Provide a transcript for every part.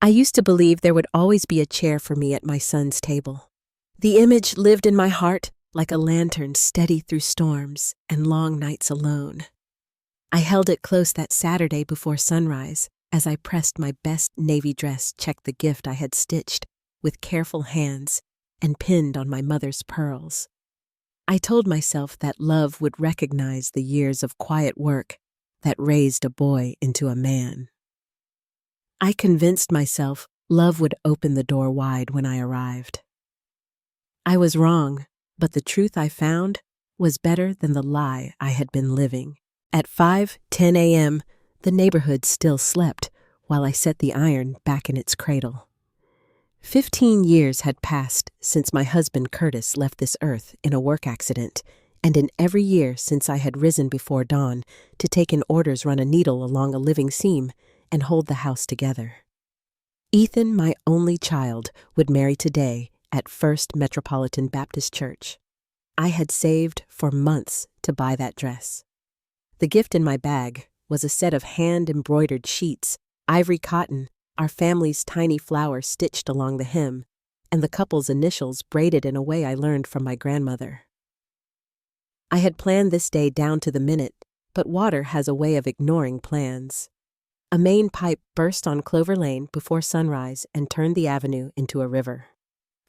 I used to believe there would always be a chair for me at my son's table. The image lived in my heart like a lantern steady through storms and long nights alone. I held it close that Saturday before sunrise as I pressed my best navy dress check the gift I had stitched with careful hands and pinned on my mother's pearls. I told myself that love would recognize the years of quiet work that raised a boy into a man. I convinced myself love would open the door wide when I arrived. I was wrong, but the truth I found was better than the lie I had been living. At 5:10 a.m., the neighborhood still slept while I set the iron back in its cradle. 15 years had passed since my husband Curtis left this earth in a work accident, and in every year since I had risen before dawn to take in orders run a needle along a living seam and hold the house together. Ethan, my only child, would marry today at First Metropolitan Baptist Church. I had saved for months to buy that dress. The gift in my bag was a set of hand-embroidered sheets, ivory cotton, our family's tiny flower stitched along the hem, and the couple's initials braided in a way I learned from my grandmother. I had planned this day down to the minute, but water has a way of ignoring plans. A main pipe burst on Clover Lane before sunrise and turned the avenue into a river.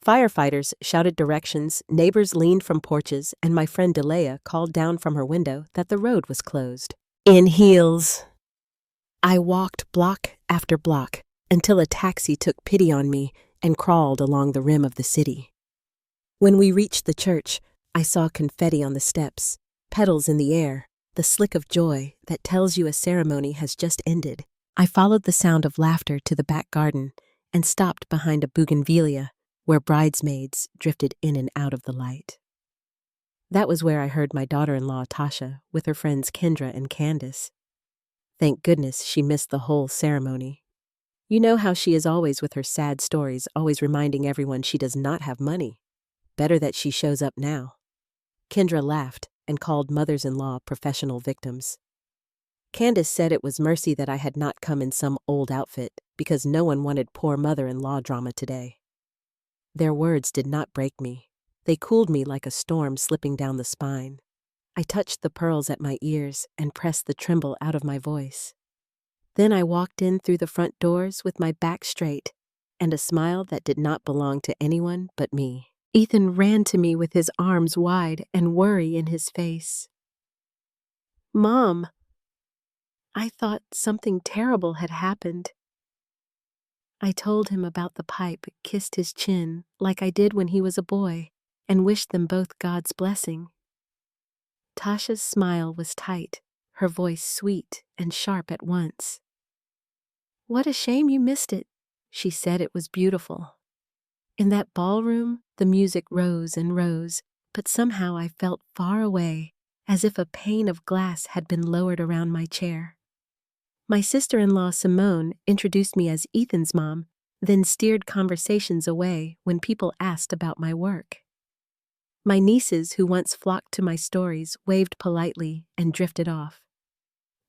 Firefighters shouted directions, neighbors leaned from porches, and my friend Delia called down from her window that the road was closed. In heels. I walked block after block until a taxi took pity on me and crawled along the rim of the city. When we reached the church, I saw confetti on the steps, petals in the air, the slick of joy that tells you a ceremony has just ended. I followed the sound of laughter to the back garden and stopped behind a bougainvillea where bridesmaids drifted in and out of the light. That was where I heard my daughter-in-law Tasha with her friends Kendra and Candace. Thank goodness she missed the whole ceremony. You know how she is always with her sad stories, always reminding everyone she does not have money. Better that she shows up now. Kendra laughed and called mothers-in-law professional victims. Candace said it was mercy that I had not come in some old outfit because no one wanted poor mother-in-law drama today. Their words did not break me. They cooled me like a storm slipping down the spine. I touched the pearls at my ears and pressed the tremble out of my voice. Then I walked in through the front doors with my back straight and a smile that did not belong to anyone but me. Ethan ran to me with his arms wide and worry in his face. "Mom, I thought something terrible had happened." I told him about the pipe, kissed his chin like I did when he was a boy, and wished them both God's blessing. Tasha's smile was tight, her voice sweet and sharp at once. "What a shame you missed it," she said. It was beautiful. In that ballroom, the music rose and rose, but somehow I felt far away, as if a pane of glass had been lowered around my chair. My sister-in-law Simone introduced me as Ethan's mom, then steered conversations away when people asked about my work. My nieces, who once flocked to my stories, waved politely and drifted off.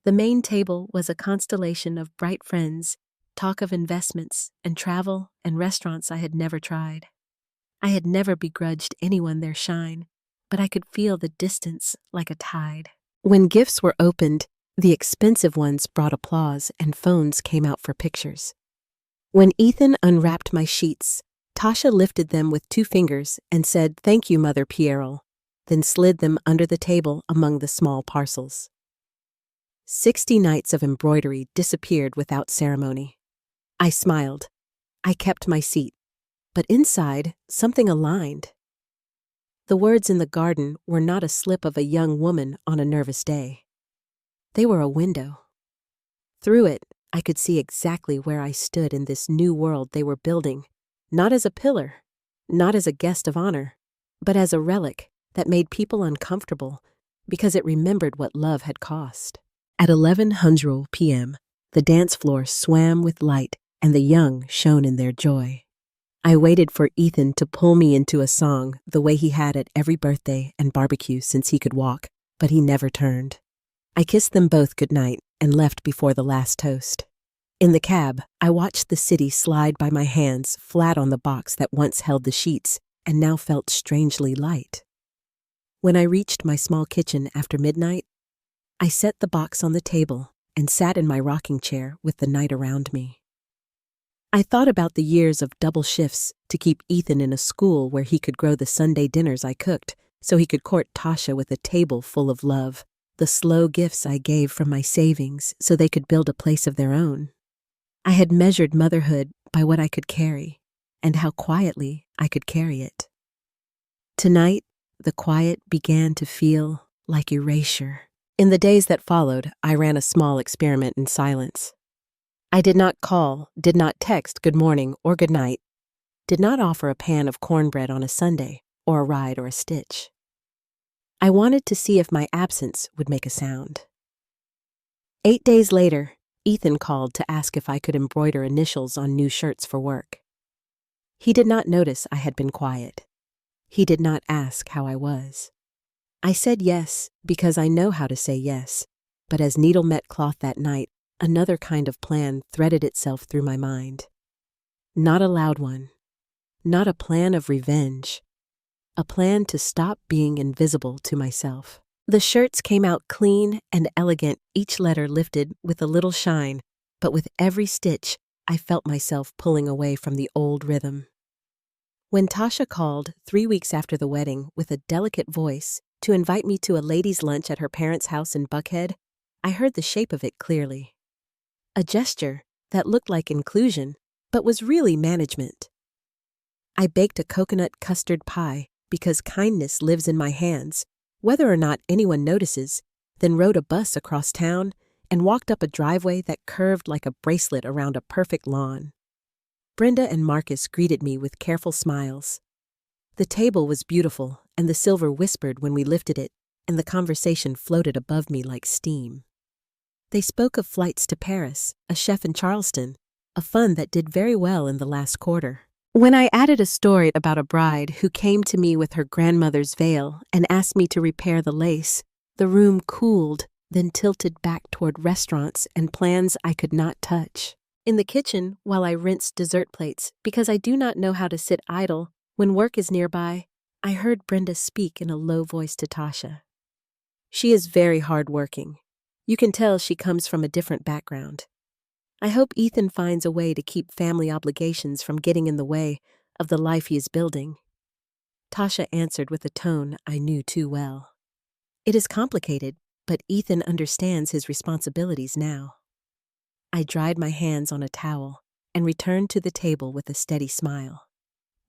The main table was a constellation of bright friends, talk of investments and travel and restaurants I had never tried. I had never begrudged anyone their shine, but I could feel the distance like a tide. When gifts were opened, the expensive ones brought applause and phones came out for pictures. When Ethan unwrapped my sheets, Tasha lifted them with 2 fingers and said, "Thank you, Mother Pierrot," then slid them under the table among the small parcels. 60 nights of embroidery disappeared without ceremony. I smiled. I kept my seat. But inside, something aligned. The words in the garden were not a slip of a young woman on a nervous day. They were a window. Through it, I could see exactly where I stood in this new world they were building, not as a pillar, not as a guest of honor, but as a relic that made people uncomfortable because it remembered what love had cost. At 11:00 p.m., the dance floor swam with light and the young shone in their joy. I waited for Ethan to pull me into a song the way he had at every birthday and barbecue since he could walk, but he never turned. I kissed them both goodnight and left before the last toast. In the cab, I watched the city slide by my hands flat on the box that once held the sheets and now felt strangely light. When I reached my small kitchen after midnight, I set the box on the table and sat in my rocking chair with the night around me. I thought about the years of double shifts to keep Ethan in a school where he could grow the Sunday dinners I cooked so he could court Tasha with a table full of love, the slow gifts I gave from my savings so they could build a place of their own. I had measured motherhood by what I could carry and how quietly I could carry it. Tonight, the quiet began to feel like erasure. In the days that followed, I ran a small experiment in silence. I did not call, did not text good morning or good night, did not offer a pan of cornbread on a Sunday or a ride or a stitch. I wanted to see if my absence would make a sound. 8 days later, Ethan called to ask if I could embroider initials on new shirts for work. He did not notice I had been quiet. He did not ask how I was. I said yes because I know how to say yes, but as needle met cloth that night, another kind of plan threaded itself through my mind. Not a loud one, not a plan of revenge, a plan to stop being invisible to myself. The shirts came out clean and elegant, each letter lifted with a little shine, but with every stitch, I felt myself pulling away from the old rhythm. When Tasha called 3 weeks after the wedding with a delicate voice to invite me to a ladies' lunch at her parents' house in Buckhead, I heard the shape of it clearly. A gesture that looked like inclusion, but was really management. I baked a coconut custard pie because kindness lives in my hands, whether or not anyone notices, then rode a bus across town and walked up a driveway that curved like a bracelet around a perfect lawn. Brenda and Marcus greeted me with careful smiles. The table was beautiful, and the silver whispered when we lifted it, and the conversation floated above me like steam. They spoke of flights to Paris, a chef in Charleston, a fund that did very well in the last quarter. When I added a story about a bride who came to me with her grandmother's veil and asked me to repair the lace, the room cooled, then tilted back toward restaurants and plans I could not touch. In the kitchen, while I rinsed dessert plates because I do not know how to sit idle when work is nearby, I heard Brenda speak in a low voice to Tasha. She is very hardworking. You can tell she comes from a different background. I hope Ethan finds a way to keep family obligations from getting in the way of the life he is building. Tasha answered with a tone I knew too well. It is complicated, but Ethan understands his responsibilities now. I dried my hands on a towel and returned to the table with a steady smile.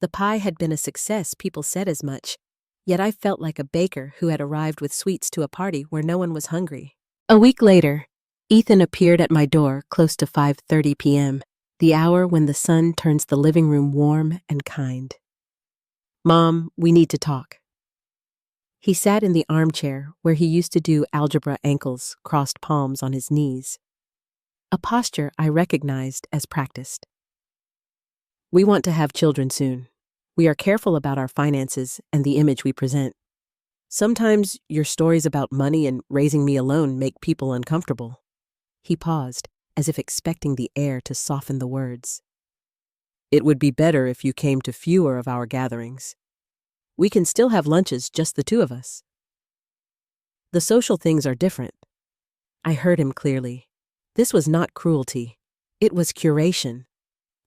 The pie had been a success, people said as much, yet I felt like a baker who had arrived with sweets to a party where no one was hungry. A week later, Ethan appeared at my door close to 5:30 p.m., the hour when the sun turns the living room warm and kind. "Mom, we need to talk." He sat in the armchair where he used to do algebra ankles, crossed palms on his knees, a posture I recognized as practiced. "We want to have children soon. We are careful about our finances and the image we present. Sometimes your stories about money and raising me alone make people uncomfortable." He paused, as if expecting the air to soften the words. "It would be better if you came to fewer of our gatherings. We can still have lunches, just the two of us. The social things are different." I heard him clearly. This was not cruelty. It was curation.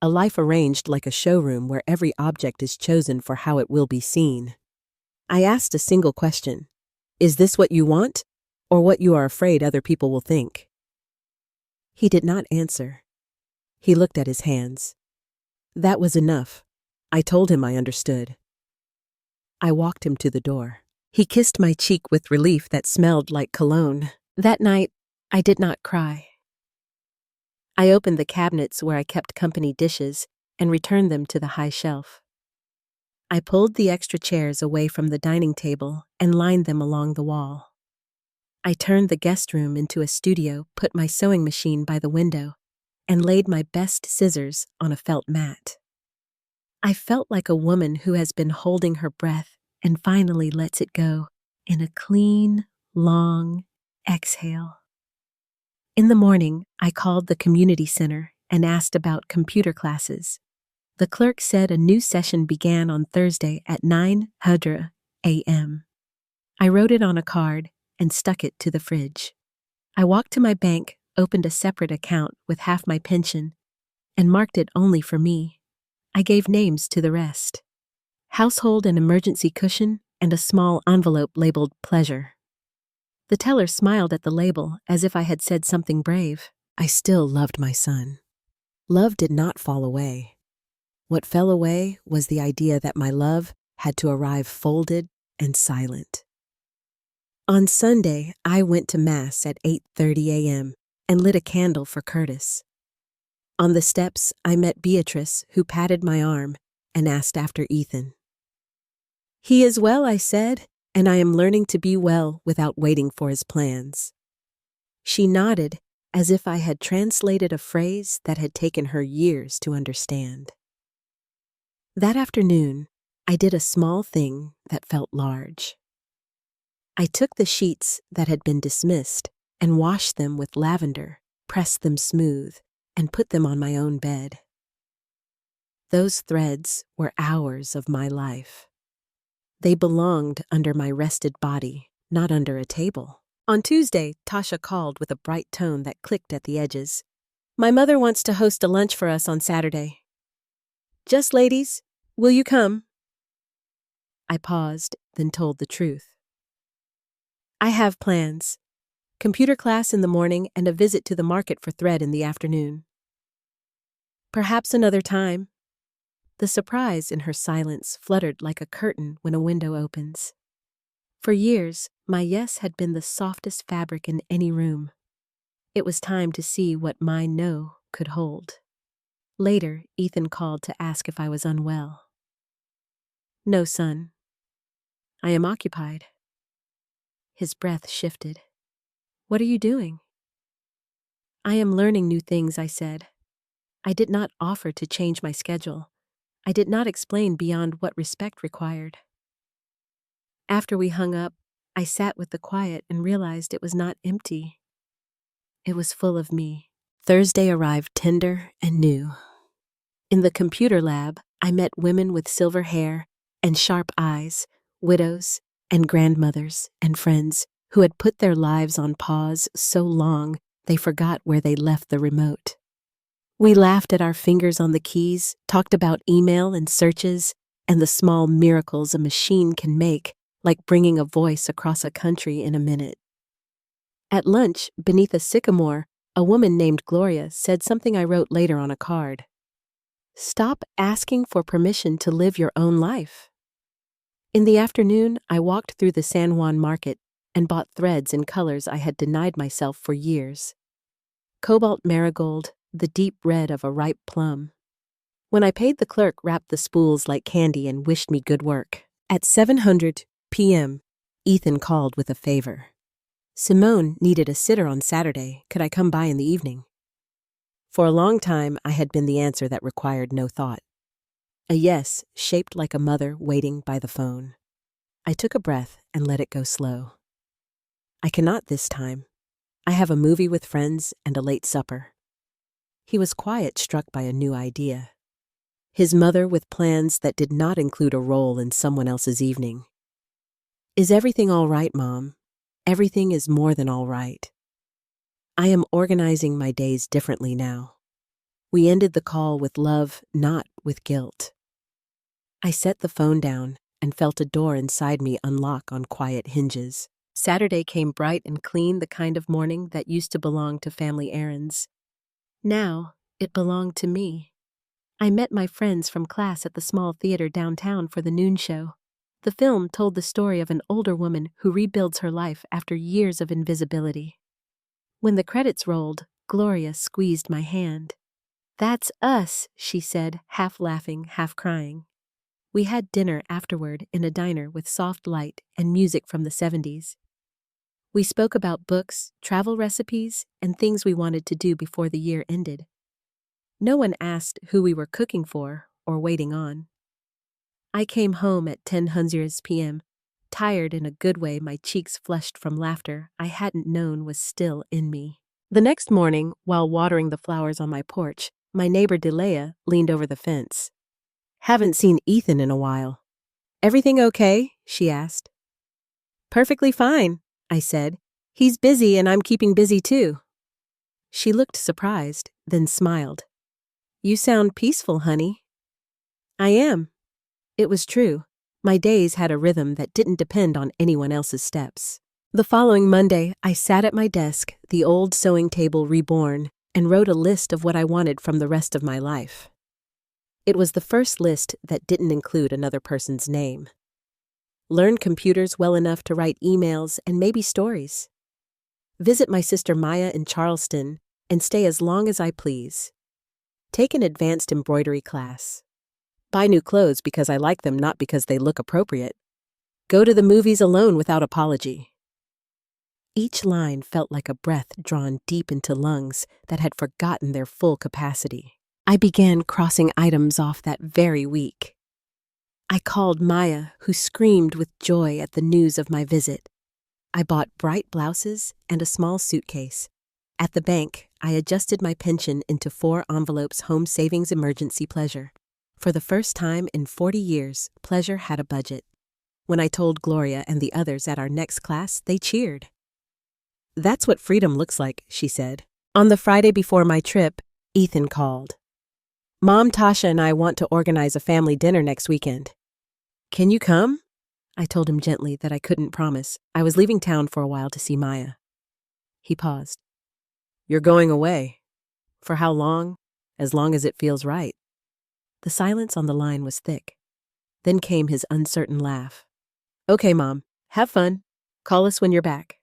A life arranged like a showroom where every object is chosen for how it will be seen. I asked a single question. "Is this what you want, or what you are afraid other people will think?" He did not answer. He looked at his hands. That was enough. I told him I understood. I walked him to the door. He kissed my cheek with relief that smelled like cologne. That night, I did not cry. I opened the cabinets where I kept company dishes and returned them to the high shelf. I pulled the extra chairs away from the dining table and lined them along the wall. I turned the guest room into a studio, put my sewing machine by the window, and laid my best scissors on a felt mat. I felt like a woman who has been holding her breath and finally lets it go in a clean, long exhale. In the morning, I called the community center and asked about computer classes. The clerk said a new session began on Thursday at 9:00 a.m. I wrote it on a card and stuck it to the fridge. I walked to my bank, opened a separate account with half my pension, and marked it only for me. I gave names to the rest. Household and emergency cushion and a small envelope labeled pleasure. The teller smiled at the label as if I had said something brave. I still loved my son. Love did not fall away. What fell away was the idea that my love had to arrive folded and silent. On Sunday, I went to Mass at 8:30 a.m. and lit a candle for Curtis. On the steps, I met Beatrice, who patted my arm and asked after Ethan. "He is well," I said, "and I am learning to be well without waiting for his plans." She nodded as if I had translated a phrase that had taken her years to understand. That afternoon, I did a small thing that felt large. I took the sheets that had been dismissed and washed them with lavender, pressed them smooth, and put them on my own bed. Those threads were hours of my life. They belonged under my rested body, not under a table. On Tuesday, Tasha called with a bright tone that clicked at the edges. "My mother wants to host a lunch for us on Saturday. Just ladies, will you come?" I paused, then told the truth. "I have plans. Computer class in the morning and a visit to the market for thread in the afternoon." "Perhaps another time." The surprise in her silence fluttered like a curtain when a window opens. For years, my yes had been the softest fabric in any room. It was time to see what my no could hold. Later, Ethan called to ask if I was unwell. "No, son. I am occupied." His breath shifted. "What are you doing?" "I am learning new things," I said. I did not offer to change my schedule. I did not explain beyond what respect required. After we hung up, I sat with the quiet and realized it was not empty. It was full of me. Thursday arrived tender and new. In the computer lab, I met women with silver hair and sharp eyes, widows and grandmothers and friends who had put their lives on pause so long they forgot where they left the remote. We laughed at our fingers on the keys, talked about email and searches, and the small miracles a machine can make, like bringing a voice across a country in a minute. At lunch, beneath a sycamore, a woman named Gloria said something I wrote later on a card. "Stop asking for permission to live your own life." In the afternoon, I walked through the San Juan market and bought threads in colors I had denied myself for years. Cobalt marigold, the deep red of a ripe plum. When I paid, the clerk wrapped the spools like candy and wished me good work. At 7:00 p.m., Ethan called with a favor. "Simone needed a sitter on Saturday. Could I come by in the evening?" For a long time, I had been the answer that required no thought. A yes shaped like a mother waiting by the phone. I took a breath and let it go slow. "I cannot this time. I have a movie with friends and a late supper." He was quiet, struck by a new idea. His mother with plans that did not include a role in someone else's evening. "Is everything all right, Mom?" "Everything is more than all right. I am organizing my days differently now." We ended the call with love, not with guilt. I set the phone down and felt a door inside me unlock on quiet hinges. Saturday came bright and clean, the kind of morning that used to belong to family errands. Now, it belonged to me. I met my friends from class at the small theater downtown for the noon show. The film told the story of an older woman who rebuilds her life after years of invisibility. When the credits rolled, Gloria squeezed my hand. "That's us," she said, half laughing, half crying. We had dinner afterward in a diner with soft light and music from the 70s. We spoke about books, travel recipes, and things we wanted to do before the year ended. No one asked who we were cooking for or waiting on. I came home at 10:00 p.m., tired in a good way, my cheeks flushed from laughter I hadn't known was still in me. The next morning, while watering the flowers on my porch, my neighbor Delea leaned over the fence. "Haven't seen Ethan in a while." "Everything okay?" she asked. "Perfectly fine," I said. "He's busy and I'm keeping busy too." She looked surprised, then smiled. "You sound peaceful, honey." "I am." It was true. My days had a rhythm that didn't depend on anyone else's steps. The following Monday, I sat at my desk, the old sewing table reborn, and wrote a list of what I wanted from the rest of my life. It was the first list that didn't include another person's name. Learn computers well enough to write emails and maybe stories. Visit my sister Maya in Charleston and stay as long as I please. Take an advanced embroidery class. Buy new clothes because I like them, not because they look appropriate. Go to the movies alone without apology. Each line felt like a breath drawn deep into lungs that had forgotten their full capacity. I began crossing items off that very week. I called Maya, who screamed with joy at the news of my visit. I bought bright blouses and a small suitcase. At the bank, I adjusted my pension into 4 envelopes home savings emergency pleasure. For the first time in 40 years, pleasure had a budget. When I told Gloria and the others at our next class, they cheered. "That's what freedom looks like," she said. On the Friday before my trip, Ethan called. "Mom, Tasha, and I want to organize a family dinner next weekend. Can you come?" I told him gently that I couldn't promise. I was leaving town for a while to see Maya. He paused. "You're going away. For how long? As long as it feels right." The silence on the line was thick. Then came his uncertain laugh. "Okay, Mom. Have fun. Call us when you're back."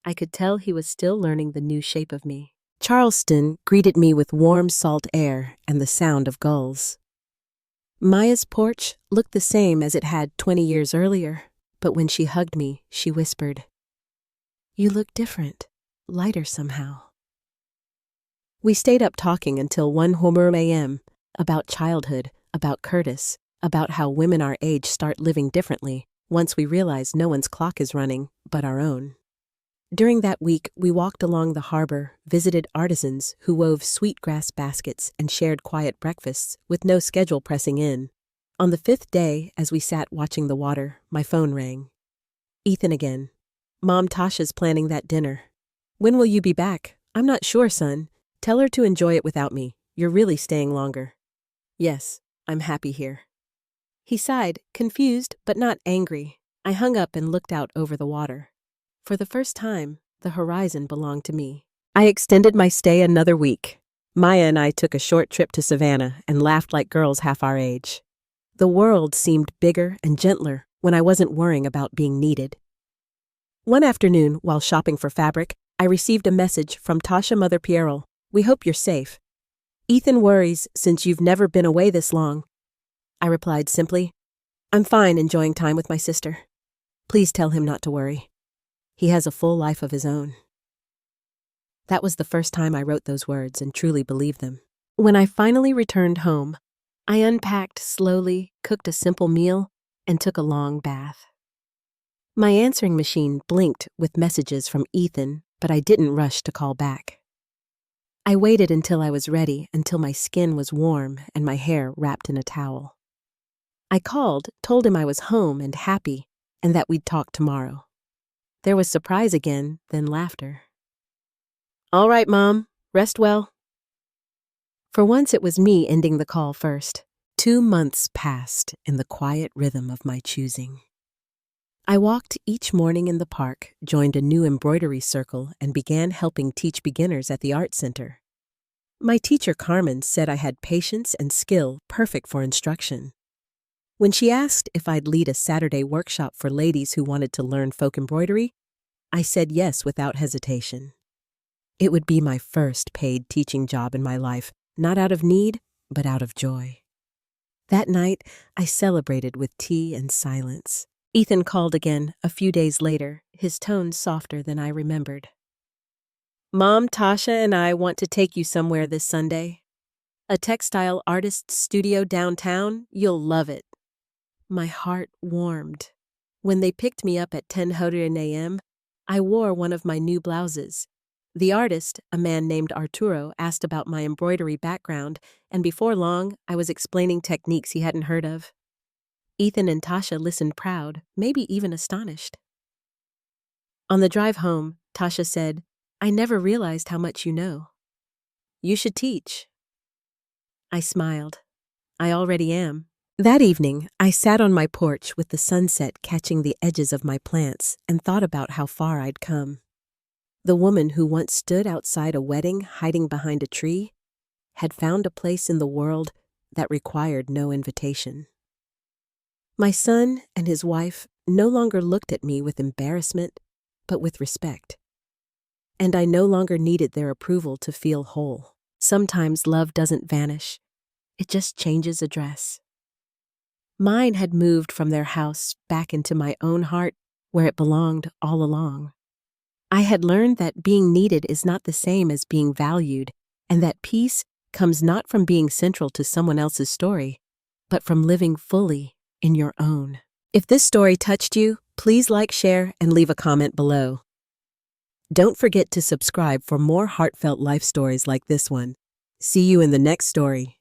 I could tell he was still learning the new shape of me. Charleston greeted me with warm salt air and the sound of gulls. Maya's porch looked the same as it had 20 years earlier, but when she hugged me, she whispered, "You look different, lighter somehow." We stayed up talking until 1 a.m. about childhood, about Curtis, about how women our age start living differently once we realize no one's clock is running but our own. During that week, we walked along the harbor, visited artisans who wove sweetgrass baskets and shared quiet breakfasts with no schedule pressing in. On the 5th day, as we sat watching the water, my phone rang. Ethan again. "Mom, Tasha's planning that dinner. When will you be back?" "I'm not sure, son. Tell her to enjoy it without me. You're really staying longer." "Yes, I'm happy here." He sighed, confused but not angry. I hung up and looked out over the water. For the first time, the horizon belonged to me. I extended my stay another week. Maya and I took a short trip to Savannah and laughed like girls half our age. The world seemed bigger and gentler when I wasn't worrying about being needed. One afternoon, while shopping for fabric, I received a message from Tasha Mother Pierrel. "We hope you're safe. Ethan worries since you've never been away this long." I replied simply, "I'm fine, enjoying time with my sister. Please tell him not to worry. He has a full life of his own." That was the first time I wrote those words and truly believed them. When I finally returned home, I unpacked slowly, cooked a simple meal, and took a long bath. My answering machine blinked with messages from Ethan, but I didn't rush to call back. I waited until I was ready, until my skin was warm and my hair wrapped in a towel. I called, told him I was home and happy, and that we'd talk tomorrow. There was surprise again, then laughter. "All right, Mom. Rest well." For once, it was me ending the call first. 2 months passed in the quiet rhythm of my choosing. I walked each morning in the park, joined a new embroidery circle, and began helping teach beginners at the art center. My teacher, Carmen, said I had patience and skill perfect for instruction. When she asked if I'd lead a Saturday workshop for ladies who wanted to learn folk embroidery, I said yes without hesitation. It would be my first paid teaching job in my life, not out of need, but out of joy. That night, I celebrated with tea and silence. Ethan called again a few days later, his tone softer than I remembered. "Mom, Tasha, and I want to take you somewhere this Sunday. A textile artist's studio downtown. You'll love it." My heart warmed. When they picked me up at 10 a.m., I wore one of my new blouses. The artist, a man named Arturo, asked about my embroidery background, and before long, I was explaining techniques he hadn't heard of. Ethan and Tasha listened proud, maybe even astonished. On the drive home, Tasha said, "I never realized how much you know. You should teach." I smiled. I already am. That evening, I sat on my porch with the sunset catching the edges of my plants and thought about how far I'd come. The woman who once stood outside a wedding hiding behind a tree had found a place in the world that required no invitation. My son and his wife no longer looked at me with embarrassment, but with respect. And I no longer needed their approval to feel whole. Sometimes love doesn't vanish. It just changes address. Mine had moved from their house back into my own heart, where it belonged all along. I had learned that being needed is not the same as being valued, and that peace comes not from being central to someone else's story, but from living fully in your own. If this story touched you, please like, share, and leave a comment below. Don't forget to subscribe for more heartfelt life stories like this one. See you in the next story.